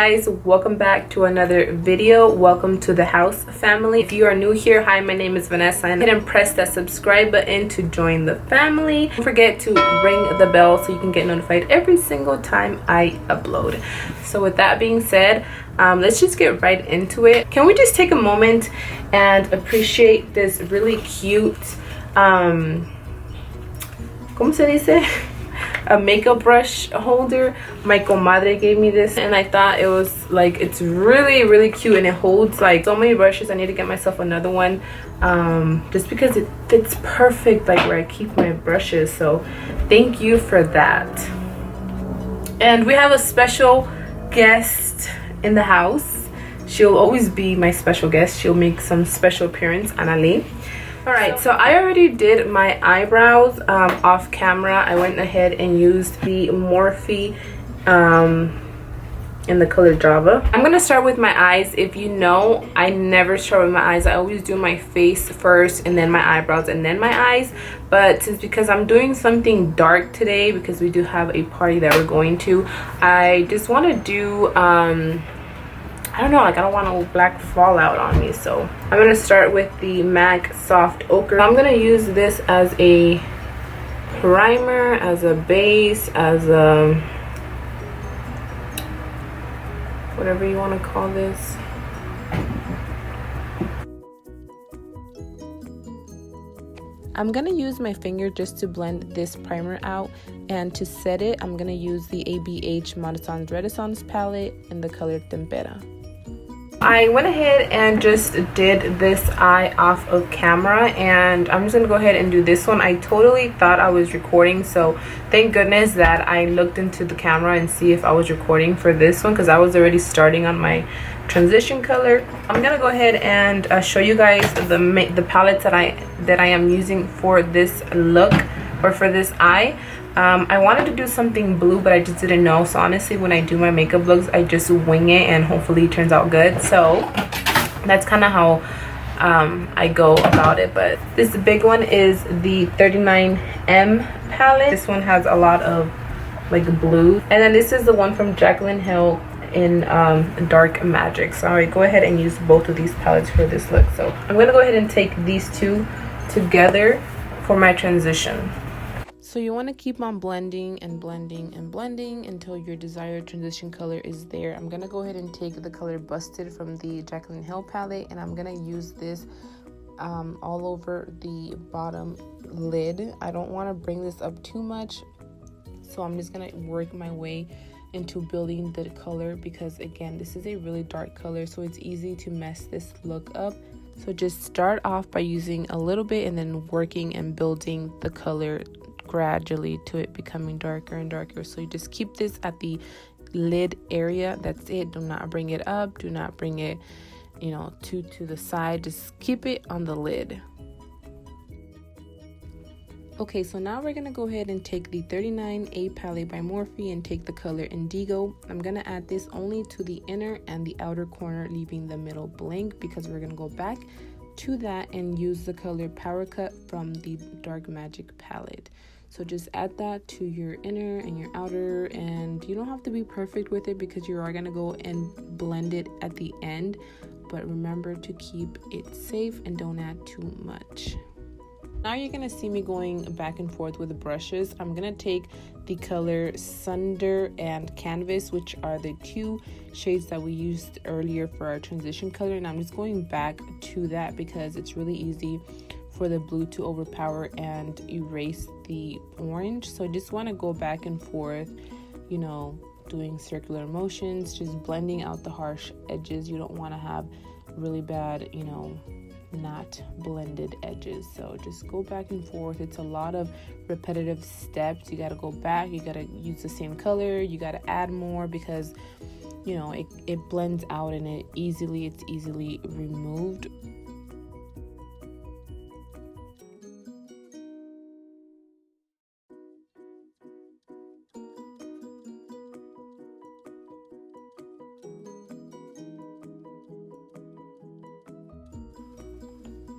guys, welcome back to another video. Welcome to the house family. If you are new here, hi, my name is Vanessa, and hit and press that subscribe button to join the family. Don't forget to ring the bell so you can get notified every single time I upload. So with that being said, let's just get right into it. Can we just take a moment and appreciate this really cute ¿cómo se dice? A makeup brush holder. My comadre gave me this and I thought it was like, it's really cute, and it holds like so many brushes. I need to get myself another one just because it fits perfect like where I keep my brushes. So thank you for that. And we have a special guest in the house. She'll always be my special guest. She'll make some special appearance, Annalie. Alright, so I already did my eyebrows off camera. I went ahead and used the Morphe in the color Java. I'm gonna start with my eyes. If you know, I never start with my eyes. I always do my face first and then my eyebrows and then my eyes. But because I'm doing something dark today, because we do have a party that we're going to, I just want to do I don't know, like I don't want no black fallout on me. So I'm gonna start with the MAC Soft Ochre. I'm gonna use this as a primer, as a base, as a whatever you want to call this. I'm gonna use my finger just to blend this primer out, and to set it I'm gonna use the ABH Modessans Renaissance palette in the color Tempera. I went ahead and just did this eye off of camera, and I'm just gonna go ahead and do this one. I totally thought I was recording, so thank goodness that I looked into the camera and see if I was recording for this one, because I was already starting on my transition color. I'm gonna go ahead and show you guys the palettes that I am using for this look, or for this eye. I wanted to do something blue, but I just didn't know. So honestly, when I do my makeup looks, I just wing it and hopefully it turns out good. So that's kind of how I go about it. But this big one is the 39M palette. This one has a lot of like blue, and then this is the one from Jaclyn Hill in Dark Magic. So I go ahead and use both of these palettes for this look. So I'm gonna go ahead and take these two together for my transition. So you want to keep on blending and blending and blending until your desired transition color is there. I'm going to go ahead and take the color Busted from the Jaclyn Hill palette, and I'm going to use this all over the bottom lid. I don't want to bring this up too much, so I'm just going to work my way into building the color, because again, this is a really dark color, so it's easy to mess this look up. So just start off by using a little bit and then working and building the color gradually to it becoming darker and darker. So you just keep this at the lid area. That's it. Do not bring it up. Do not bring it, you know, to the side. Just keep it on the lid. Okay, so now we're gonna go ahead and take the 39A palette by Morphe and take the color Indigo. I'm gonna add this only to the inner and the outer corner, leaving the middle blank, because we're gonna go back to that and use the color Power Cut from the Dark Magic palette. So just add that to your inner and your outer, and you don't have to be perfect with it because you are gonna go and blend it at the end, but remember to keep it safe and don't add too much. Now you're gonna see me going back and forth with the brushes. I'm gonna take the color Sunder and Canvas, which are the two shades that we used earlier for our transition color, and I'm just going back to that because it's really easy for the blue to overpower and erase the orange. So I just want to go back and forth, you know, doing circular motions, just blending out the harsh edges. You don't want to have really bad, you know, not blended edges. So just go back and forth. It's a lot of repetitive steps. You got to go back, you got to use the same color, you got to add more, because you know it blends out and it's easily removed.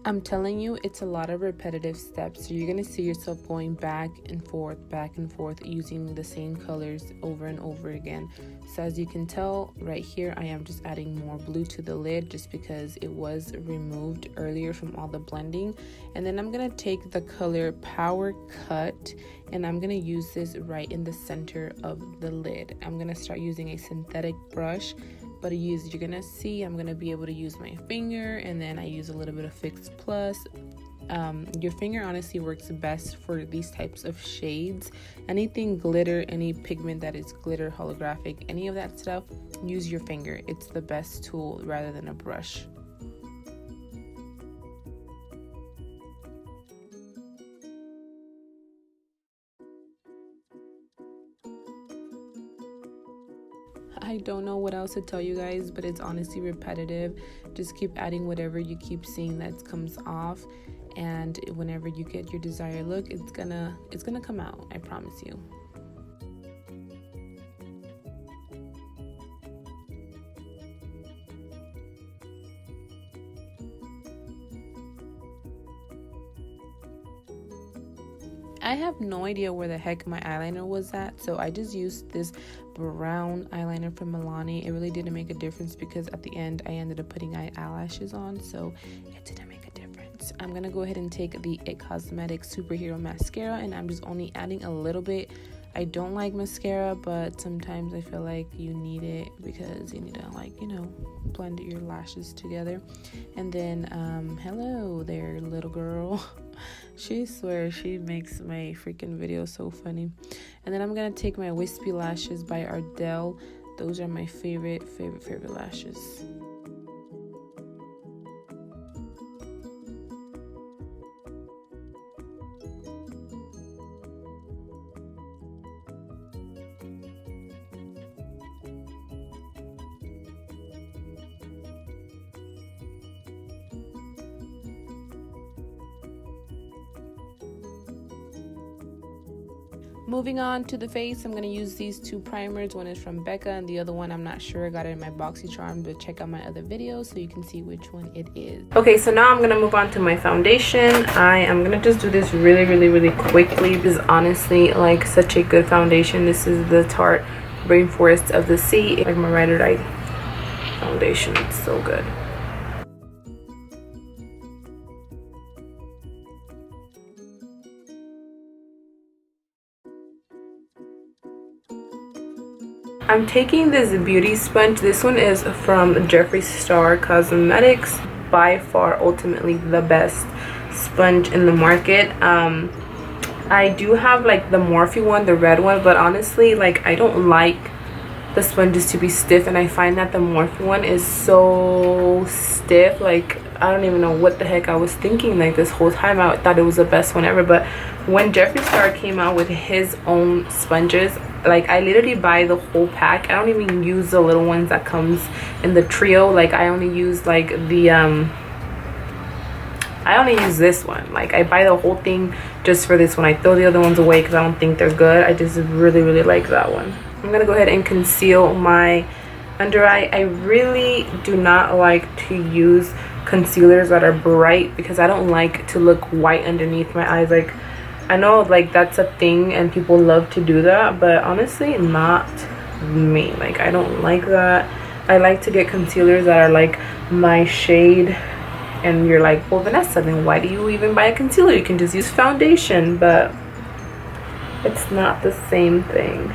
I'm telling you, it's a lot of repetitive steps. So you're going to see yourself going back and forth, using the same colors over and over again. So as you can tell right here, I am just adding more blue to the lid just because it was removed earlier from all the blending. And then I'm going to take the color Power Cut, and I'm going to use this right in the center of the lid. I'm going to start using a synthetic brush. But you're gonna see I'm gonna be able to use my finger, and then I use a little bit of Fix Plus. Your finger honestly works best for these types of shades. Anything glitter, any pigment that is glitter, holographic, any of that stuff, use your finger. It's the best tool rather than a brush. I don't know what else to tell you guys, but it's honestly repetitive. Just keep adding whatever you keep seeing that comes off, and whenever you get your desired look, it's gonna come out, I promise you. I have no idea where the heck my eyeliner was at, so I just used this brown eyeliner from Milani. It really didn't make a difference because at the end I ended up putting eyelashes on, so it didn't make a difference. I'm gonna go ahead and take the It Cosmetics Superhero Mascara, and I'm just only adding a little bit. I don't like mascara, but sometimes I feel like you need it because you need to, like, you know, blend your lashes together. And then hello there, little girl. She swears she makes my freaking video so funny. And then I'm gonna take my Wispy Lashes by Ardell. Those are my favorite lashes. Moving on to the face, I'm going to use these two primers. One is from Becca and the other one I'm not sure. I got it in my BoxyCharm, but check out my other videos so you can see which one it is. Okay, so now I'm going to move on to my foundation. I am going to just do this really quickly. This is honestly like such a good foundation. This is the Tarte Rainforest of the Sea, like my Ride or Die foundation. It's so good. I'm taking this beauty sponge. This one is from Jeffree Star Cosmetics. By far, ultimately the best sponge in the market. I do have like the Morphe one, the red one, but honestly, like, I don't like the sponges to be stiff, and I find that the Morphe one is so stiff. Like, I don't even know what the heck I was thinking. Like, this whole time I thought it was the best one ever, but when Jeffree Star came out with his own sponges, like, I literally buy the whole pack. I don't even use the little ones that comes in the trio. Like, I only use like the I only use this one. Like, I buy the whole thing just for this one. I throw the other ones away because I don't think they're good. I just really like that one. I'm gonna go ahead and conceal my under eye. I really do not like to use concealers that are bright because I don't like to look white underneath my eyes. Like, I know like that's a thing and people love to do that, but honestly not me. Like, I don't like that. I like to get concealers that are like my shade. And you're like, well, Vanessa, then why do you even buy a concealer? You can just use foundation. But it's not the same thing,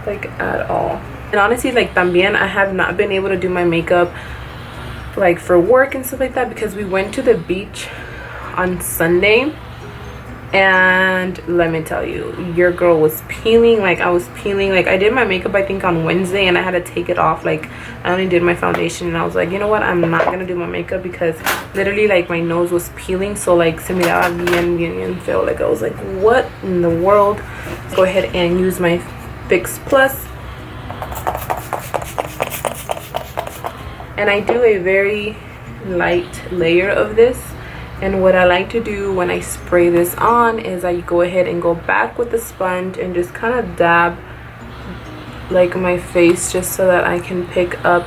like, at all. And honestly, like, también I have not been able to do my makeup like for work and stuff like that because we went to the beach on Sunday, and let me tell you, your girl was peeling. Like, I was peeling. Like, I did my makeup I think on Wednesday, and I had to take it off. Like, I only did my foundation, and I was like, you know what, I'm not gonna do my makeup because literally, like, my nose was peeling. So, like, se miraba bien feo. Like, I was like, what in the world? Let's go ahead and use my Fix Plus, and I do a very light layer of this. And what I like to do when I spray this on is I go ahead and go back with the sponge and just kind of dab like my face, just so that I can pick up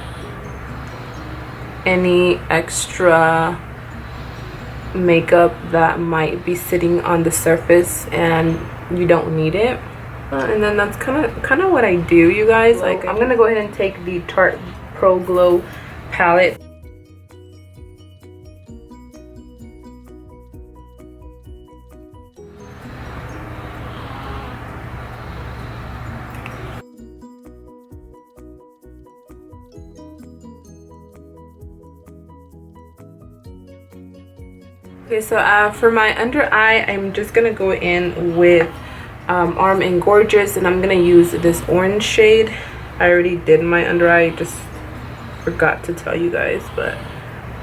any extra makeup that might be sitting on the surface and you don't need it. And then that's kind of what I do, you guys. Like, I'm gonna go ahead and take the Tarte Pro Glow palette. Okay, so for my under eye, I'm just gonna go in with Arm and Gorgeous, and I'm gonna use this orange shade. I already did my under eye, just forgot to tell you guys, but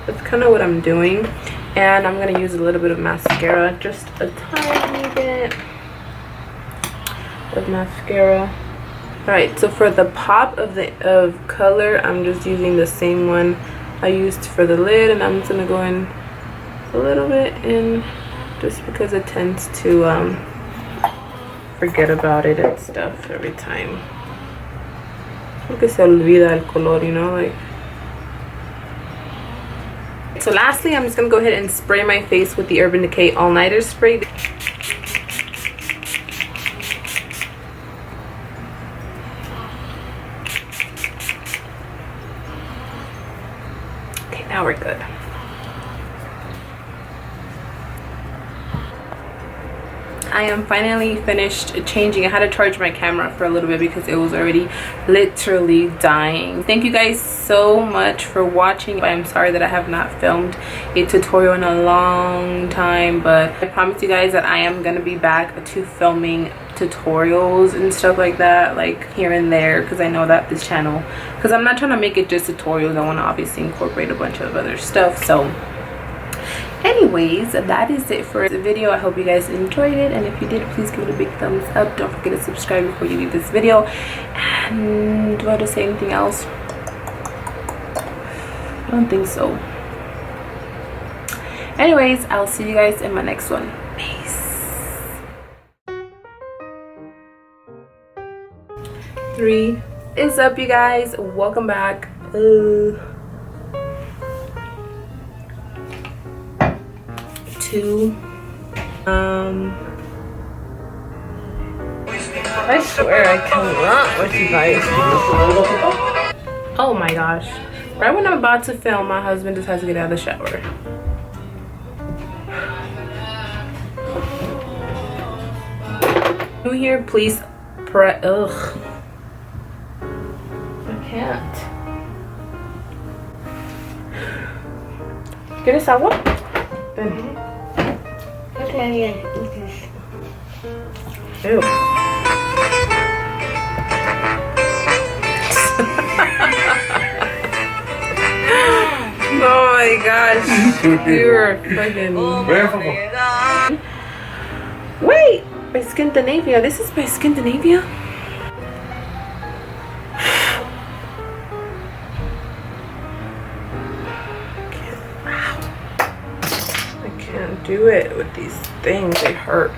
that's kind of what I'm doing. And I'm gonna use a little bit of mascara, just a tiny bit of mascara. All right, so for the pop of color, I'm just using the same one I used for the lid, and I'm just gonna go in a little bit in, just because it tends to forget about it and stuff every time. Porque se olvida el color, you know, like. So lastly, I'm just gonna go ahead and spray my face with the Urban Decay All Nighter spray. Okay, now we're good. I am finally finished changing. I had to charge my camera for a little bit because it was already literally dying. Thank you guys so much for watching. I'm sorry that I have not filmed a tutorial in a long time, but I promise you guys that I am gonna be back to filming tutorials and stuff like that, like here and there, because I know that this channel, because I'm not trying to make it just tutorials, I want to obviously incorporate a bunch of other stuff. So anyways, that is it for the video. I hope you guys enjoyed it, and if you did, please give it a big thumbs up. Don't forget to subscribe before you leave this video. And do I have to say anything else? I don't think so. Anyways, I'll see you guys in my next one. Peace. 3 is up, you guys. Welcome back. 2. I swear I cannot with you guys. Oh my gosh. Right when I'm about to film, my husband just has to get out of the shower. New here, please press. Ugh. I can't. ¿Quieres agua? Ven. Ew. Oh my gosh. You're fucking. Wait! By Scandinavia. This is by Scandinavia? I can't do it with these things. They hurt.